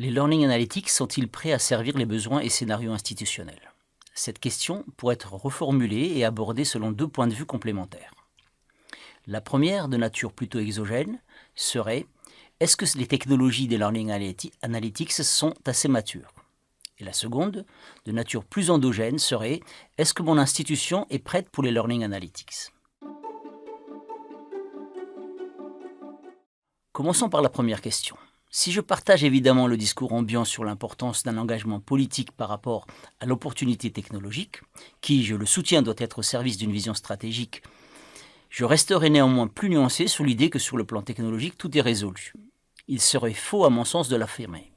Les Learning Analytics sont-ils prêts à servir les besoins et scénarios institutionnels? Cette question pourrait être reformulée et abordée selon deux points de vue complémentaires. La première, de nature plutôt exogène, serait: est-ce que les technologies des Learning Analytics sont assez matures? Et la seconde, de nature plus endogène, serait: est-ce que mon institution est prête pour les Learning Analytics? Commençons par la première question. Si je partage évidemment le discours ambiant sur l'importance d'un engagement politique par rapport à l'opportunité technologique, qui, je le soutiens, doit être au service d'une vision stratégique, je resterai néanmoins plus nuancé sur l'idée que sur le plan technologique, tout est résolu. Il serait faux à mon sens de l'affirmer.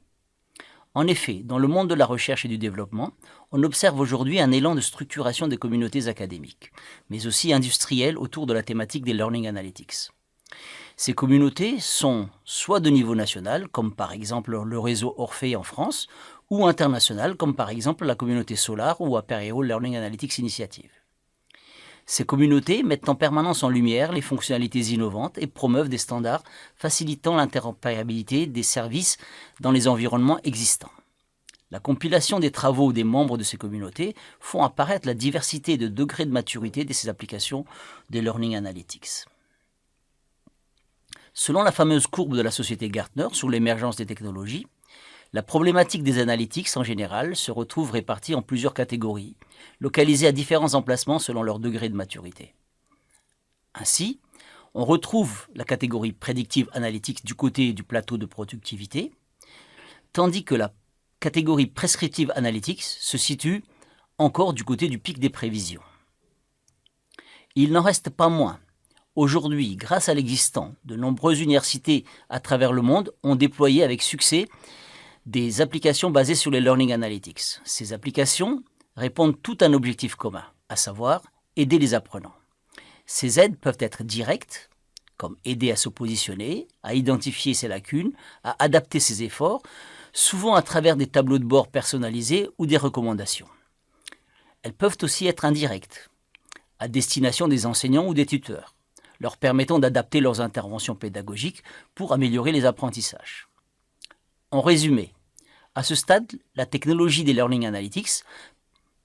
En effet, dans le monde de la recherche et du développement, on observe aujourd'hui un élan de structuration des communautés académiques, mais aussi industrielles autour de la thématique des Learning Analytics. Ces communautés sont soit de niveau national, comme par exemple le réseau Orphée en France, ou international, comme par exemple la communauté Solar ou Apereo Learning Analytics Initiative. Ces communautés mettent en permanence en lumière les fonctionnalités innovantes et promeuvent des standards facilitant l'interopérabilité des services dans les environnements existants. La compilation des travaux des membres de ces communautés font apparaître la diversité de degrés de maturité de ces applications des Learning Analytics. Selon la fameuse courbe de la société Gartner sur l'émergence des technologies, la problématique des analytics en général se retrouve répartie en plusieurs catégories, localisées à différents emplacements selon leur degré de maturité. Ainsi, on retrouve la catégorie Predictive Analytics du côté du plateau de productivité, tandis que la catégorie Prescriptive Analytics se situe encore du côté du pic des prévisions. Il n'en reste pas moins. Aujourd'hui, grâce à l'existant, de nombreuses universités à travers le monde ont déployé avec succès des applications basées sur les Learning Analytics. Ces applications répondent toutes à un objectif commun, à savoir aider les apprenants. Ces aides peuvent être directes, comme aider à se positionner, à identifier ses lacunes, à adapter ses efforts, souvent à travers des tableaux de bord personnalisés ou des recommandations. Elles peuvent aussi être indirectes, à destination des enseignants ou des tuteurs, leur permettant d'adapter leurs interventions pédagogiques pour améliorer les apprentissages. En résumé, à ce stade, la technologie des Learning Analytics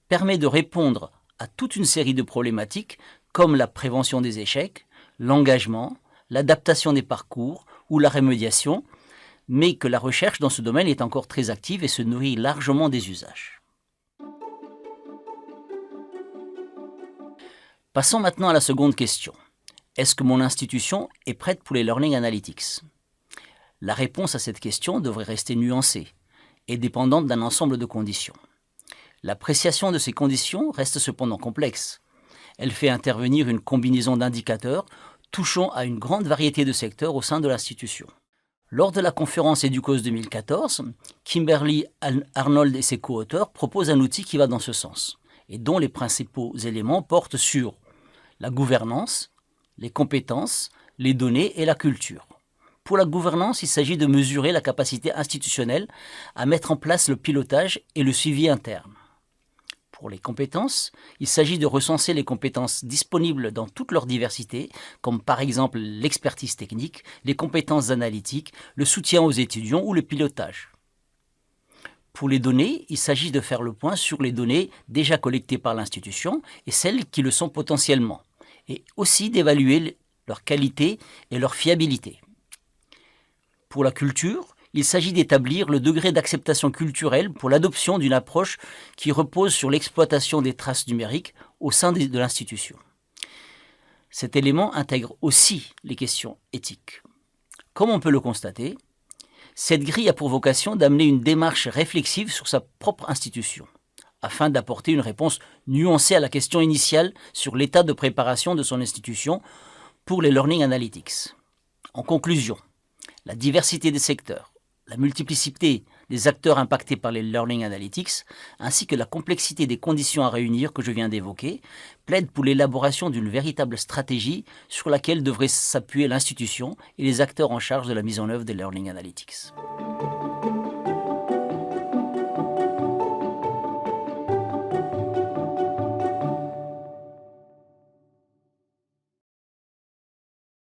permet de répondre à toute une série de problématiques comme la prévention des échecs, l'engagement, l'adaptation des parcours ou la remédiation, mais que la recherche dans ce domaine est encore très active et se nourrit largement des usages. Passons maintenant à la seconde question. Est-ce que mon institution est prête pour les Learning Analytics? La réponse à cette question devrait rester nuancée et dépendante d'un ensemble de conditions. L'appréciation de ces conditions reste cependant complexe. Elle fait intervenir une combinaison d'indicateurs touchant à une grande variété de secteurs au sein de l'institution. Lors de la conférence EDUCAUSE 2014, Kimberly Arnold et ses co-auteurs proposent un outil qui va dans ce sens et dont les principaux éléments portent sur la gouvernance, les compétences, les données et la culture. Pour la gouvernance, il s'agit de mesurer la capacité institutionnelle à mettre en place le pilotage et le suivi interne. Pour les compétences, il s'agit de recenser les compétences disponibles dans toute leur diversité, comme par exemple l'expertise technique, les compétences analytiques, le soutien aux étudiants ou le pilotage. Pour les données, il s'agit de faire le point sur les données déjà collectées par l'institution et celles qui le sont potentiellement, et aussi d'évaluer leur qualité et leur fiabilité. Pour la culture, il s'agit d'établir le degré d'acceptation culturelle pour l'adoption d'une approche qui repose sur l'exploitation des traces numériques au sein de l'institution. Cet élément intègre aussi les questions éthiques. Comme on peut le constater, cette grille a pour vocation d'amener une démarche réflexive sur sa propre institution, afin d'apporter une réponse nuancée à la question initiale sur l'état de préparation de son institution pour les Learning Analytics. En conclusion, la diversité des secteurs, la multiplicité des acteurs impactés par les Learning Analytics, ainsi que la complexité des conditions à réunir que je viens d'évoquer, plaident pour l'élaboration d'une véritable stratégie sur laquelle devrait s'appuyer l'institution et les acteurs en charge de la mise en œuvre des Learning Analytics.